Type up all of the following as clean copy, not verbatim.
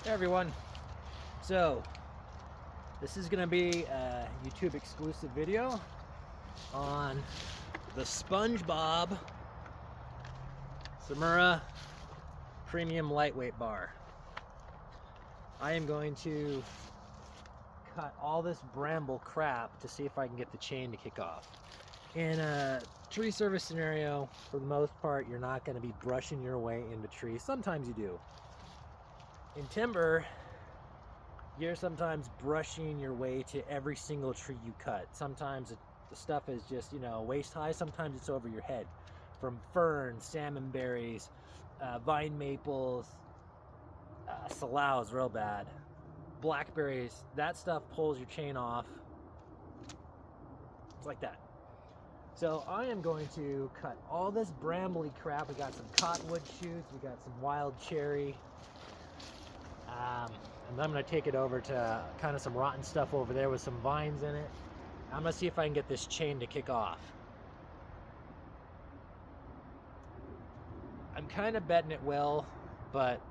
Hey everyone, so this is going to be a YouTube exclusive video on the SpongeBob Tsumura Premium Lightweight Bar. I am going to cut all this bramble crap to see if I can get the chain to kick off. In a tree service scenario, for the most part, you're not going to be brushing your way into trees. Sometimes you do. In timber, you're sometimes brushing your way to every single tree you cut. Sometimes the stuff is just, waist high. Sometimes it's over your head. From ferns, salmon berries, vine maples, salals, real bad. Blackberries, that stuff pulls your chain off. It's like that. So I am going to cut all this brambly crap. We got some cottonwood shoots. We got some wild cherry. And I'm going to take it over to kind of some rotten stuff over there with some vines in it. I'm going to see if I can get this chain to kick off. I'm kind of betting it will, but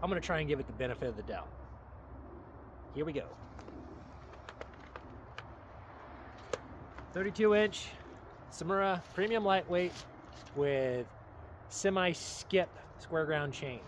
I'm going to try and give it the benefit of the doubt. Here we go. 32-inch Tsumura Premium Lightweight with semi-skip square ground chain.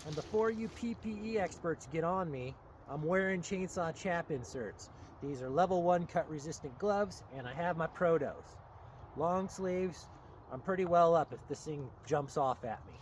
And before you PPE experts get on me, I'm wearing chainsaw chap inserts. These are level 1 cut resistant gloves, and I have my Protos. Long sleeves. I'm pretty well up if this thing jumps off at me.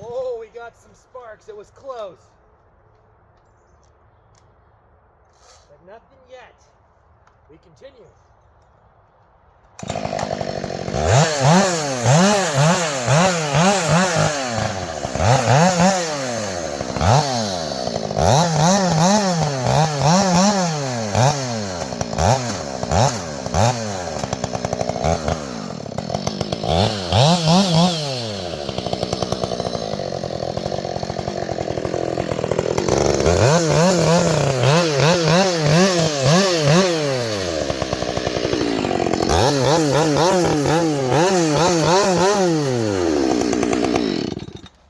Oh, we got some sparks. It was close. But nothing yet. We continue.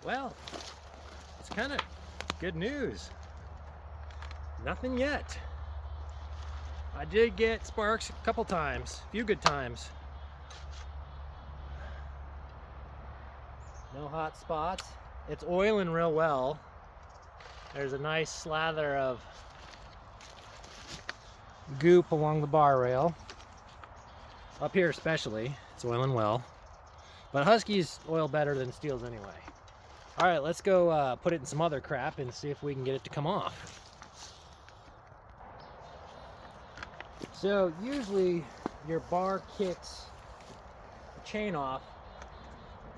Well, it's kind of good news. Nothing yet. I did get sparks a couple times, a few good times. No hot spots. It's oiling real well. There's a nice slather of goop along the bar rail. Up here especially, it's oiling well. But Huskies oil better than Steels anyway. All right, let's go put it in some other crap and see if we can get it to come off. So usually your bar kicks the chain off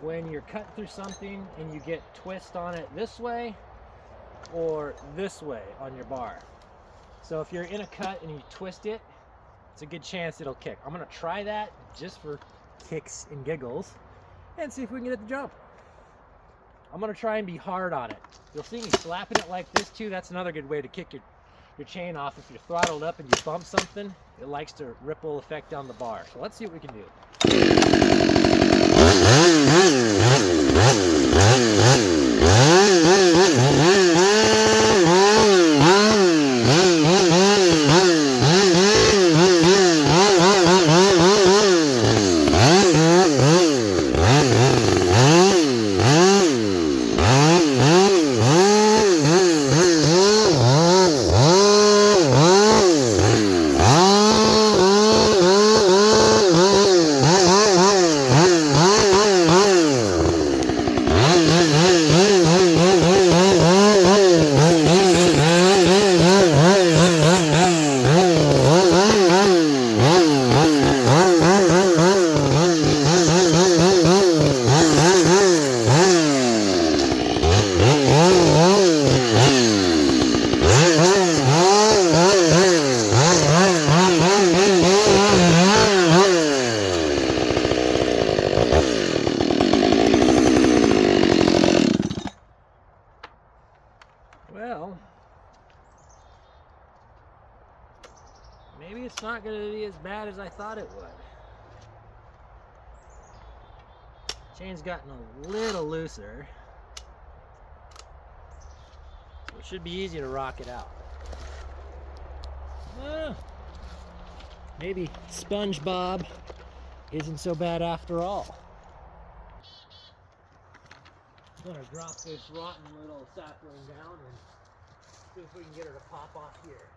when you're cutting through something and you get twist on it this way or this way on your bar. So if you're in a cut and you twist it, it's a good chance it'll kick. I'm gonna try that just for kicks and giggles and see if we can get it to jump. I'm gonna try and be hard on it. You'll see me slapping it like this too. That's another good way to kick your chain off. If you're throttled up and you bump something, it likes to ripple effect down the bar. So let's see what we can do. Well, maybe it's not going to be as bad as I thought it would. Chain's gotten a little looser, so it should be easy to rock it out. Maybe SpongeBob isn't so bad after all. I'm gonna drop this rotten little sapling down and see if we can get her to pop off here.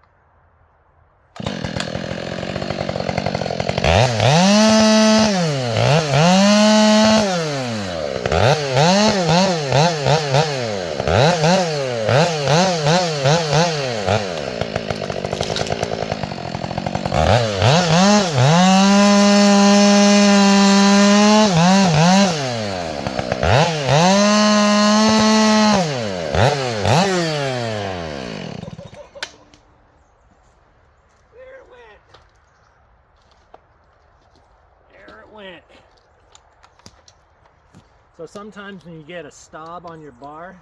So sometimes when you get a stop on your bar,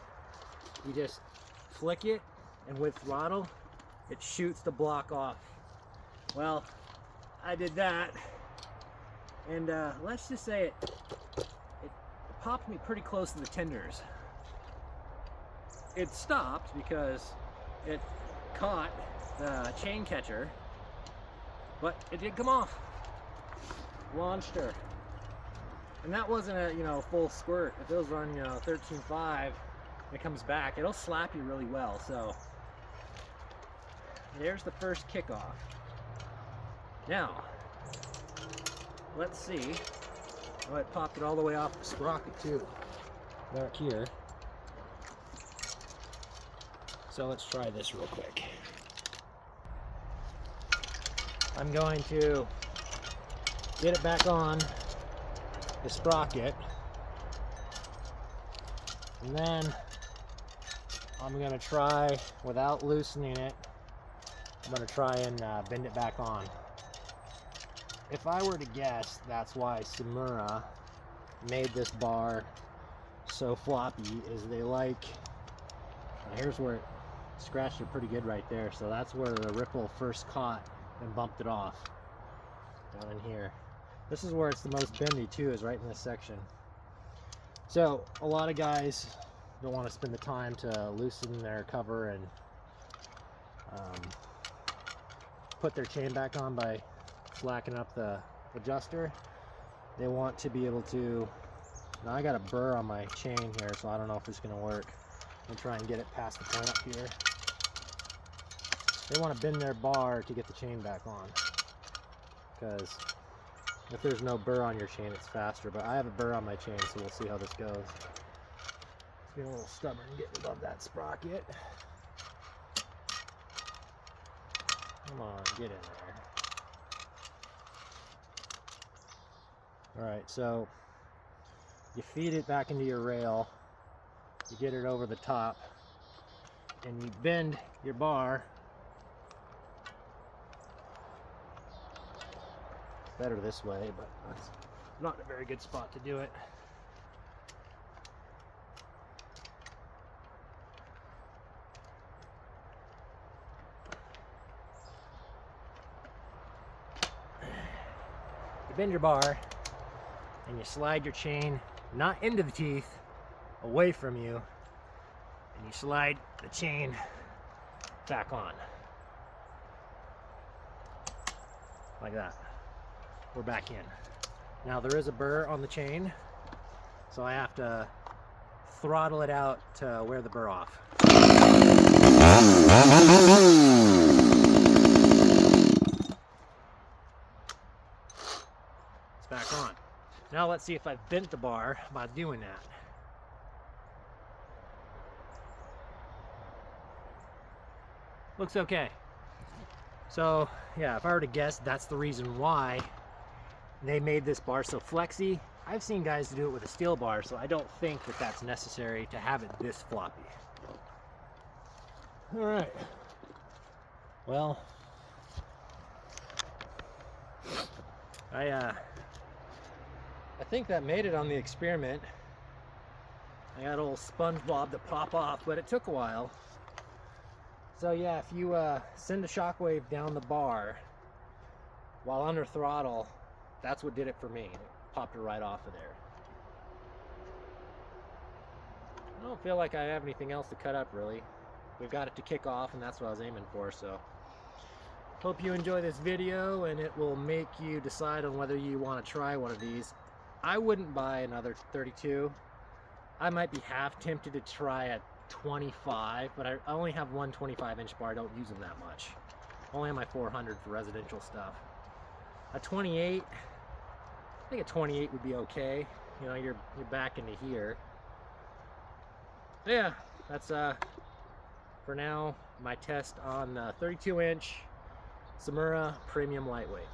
you just flick it, and with throttle, it shoots the block off. Well, I did that, and let's just say it popped me pretty close to the tenders. It stopped because it caught the chain catcher, but it did come off. Launched her. And that wasn't a full squirt. If it was running 13.5 and it comes back, it'll slap you really well. So there's the first kickoff. Now let's see. Oh, it popped it all the way off the sprocket too, back here. So let's try this real quick. I'm going to get it back on the sprocket, and then I'm going to try, without loosening it, I'm going to try and bend it back on. If I were to guess, that's why Tsumura made this bar so floppy, is they like, here's where it scratched it pretty good right there, so that's where the ripple first caught and bumped it off, down in here. This is where it's the most bendy too, is right in this section. So a lot of guys don't want to spend the time to loosen their cover and put their chain back on by slacking up the adjuster. They want to be able to, now I got a burr on my chain here, so I don't know if it's going to work. I'm try and get it past the point up here. They want to bend their bar to get the chain back on, because if there's no burr on your chain, it's faster. But I have a burr on my chain, so we'll see how this goes. It's being a little stubborn getting above that sprocket. Come on, get in there. Alright, so you feed it back into your rail, you get it over the top, and you bend your bar better this way, but that's not a very good spot to do it. You bend your bar and you slide your chain not into the teeth, away from you, and you slide the chain back on. Like that. We're back in. Now there is a burr on the chain, so I have to throttle it out to wear the burr off. It's back on. Now let's see if I've bent the bar by doing that. Looks okay. So yeah, if I were to guess, that's the reason why they made this bar so flexy. I've seen guys do it with a steel bar, so I don't think that that's necessary to have it this floppy. All right. Well, I think that made it on the experiment. I got old SpongeBob to pop off, but it took a while. So yeah, if you send a shockwave down the bar while under throttle, that's what did it for me. It popped it right off of there. I don't feel like I have anything else to cut up really. We've got it to kick off, and that's what I was aiming for. So hope you enjoy this video, and it will make you decide on whether you want to try one of these. I wouldn't buy another 32. I might be half tempted to try a 25, but I only have one 25-inch bar. I don't use them that much. I only have my 400 for residential stuff. A 28, I think a 28 would be okay. You know, you're back into here. Yeah, that's for now my test on the 32-inch Tsumura Premium Lightweight.